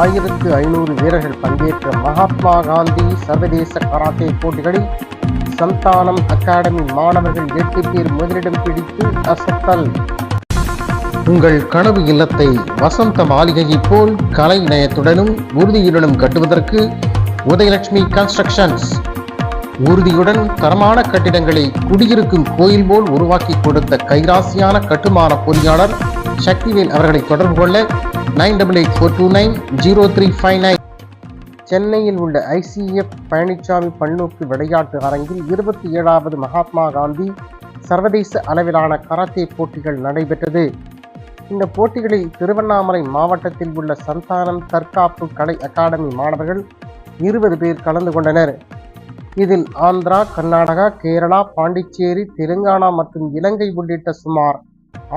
1500 வீரர்கள் பங்கேற்ற மகாத்மா காந்தி சர்வதேச கராத்தே போட்டிகளில் சந்தானம் அகாடமி மாணவர்கள் 8 பேர் முதலிடம் பிடித்து அசத்தல். உங்கள் கனவு இல்லத்தை வசந்த மாளிகையைப் போல் கலை நயத்துடனும் உறுதியுடனும் கட்டுவதற்கு உதயலட்சுமி கன்ஸ்ட்ரக்ஷன்ஸ். உறுதியுடன் தரமான கட்டிடங்களை குடியிருக்கும் கோயில் போல் உருவாக்கி கொடுத்த கைராசியான கட்டுமான பொறியாளர் சக்திவேல் அவர்களை தொடர்பு கொள்ள 9884290359. சென்னையில் உள்ள ICF பழனிசாமி பல்நோக்கு விளையாட்டு அரங்கில் 27வது மகாத்மா காந்தி சர்வதேச அளவிலான கராத்தே போட்டிகள் நடைபெற்றது. இந்த போட்டிகளில் திருவண்ணாமலை மாவட்டத்தில் உள்ள சந்தானம் தற்காப்பு கலை அகாடமி மாணவர்கள் 20 பேர் கலந்து கொண்டனர். இதில் ஆந்திரா, கர்நாடகா, கேரளா, பாண்டிச்சேரி, தெலுங்கானா மற்றும் இலங்கை உள்ளிட்ட சுமார்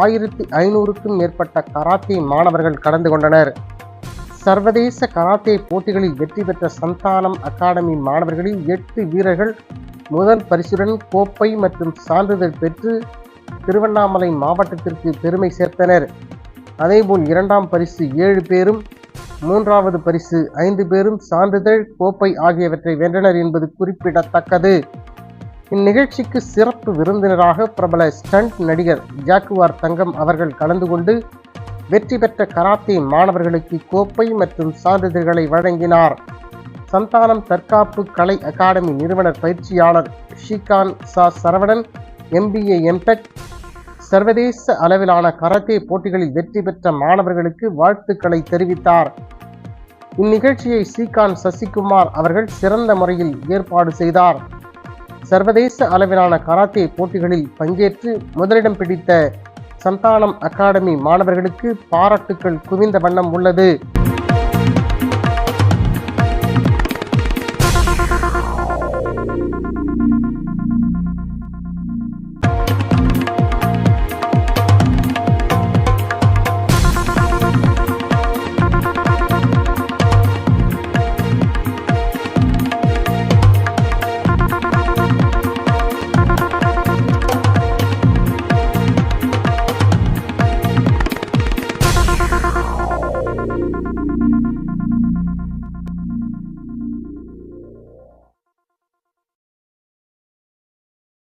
1500க்கும் மேற்பட்ட கராத்தே மாணவர்கள் கலந்து கொண்டனர். சர்வதேச கராத்தே போட்டிகளில் வெற்றி பெற்ற சந்தானம் அகாடமி மாணவர்களில் 8 வீரர்கள் முதல் பரிசுடன் கோப்பை மற்றும் சான்றிதழ் பெற்று திருவண்ணாமலை மாவட்டத்திற்கு பெருமை சேர்த்தனர். அதேபோல் 2ஆம் பரிசு 7 பேரும், 3வது பரிசு 5 பேரும் சான்றிதழ், கோப்பை ஆகியவற்றை வென்றனர் என்பது குறிப்பிடத்தக்கது. இந்நிகழ்ச்சிக்கு சிறப்பு விருந்தினராக பிரபல ஸ்டண்ட் நடிகர் ஜாக்குவார் தங்கம் அவர்கள் கலந்து கொண்டு வெற்றி பெற்ற கராத்தே மாணவர்களுக்கு கோப்பை மற்றும் சான்றிதழ்களை வழங்கினார். சந்தானம் தற்காப்பு கலை அகாடமி நிறுவனர் பயிற்சியாளர் ஸ்ரீகாந்த் சரவணன் MBA MTech சர்வதேச அளவிலான கராத்தே போட்டிகளில் வெற்றி பெற்ற மாணவர்களுக்கு வாழ்த்துக்களை தெரிவித்தார். இந்நிகழ்ச்சியை ஸ்ரீகாந்த் சசிகுமார் அவர்கள் சிறந்த முறையில் ஏற்பாடு செய்தார். சர்வதேச அளவிலான கராத்தே போட்டிகளில் பங்கேற்று முதலிடம் பிடித்த சந்தானம் அகாடமி மாணவர்களுக்கு பாராட்டுக்கள் குவிந்த வண்ணம் உள்ளது.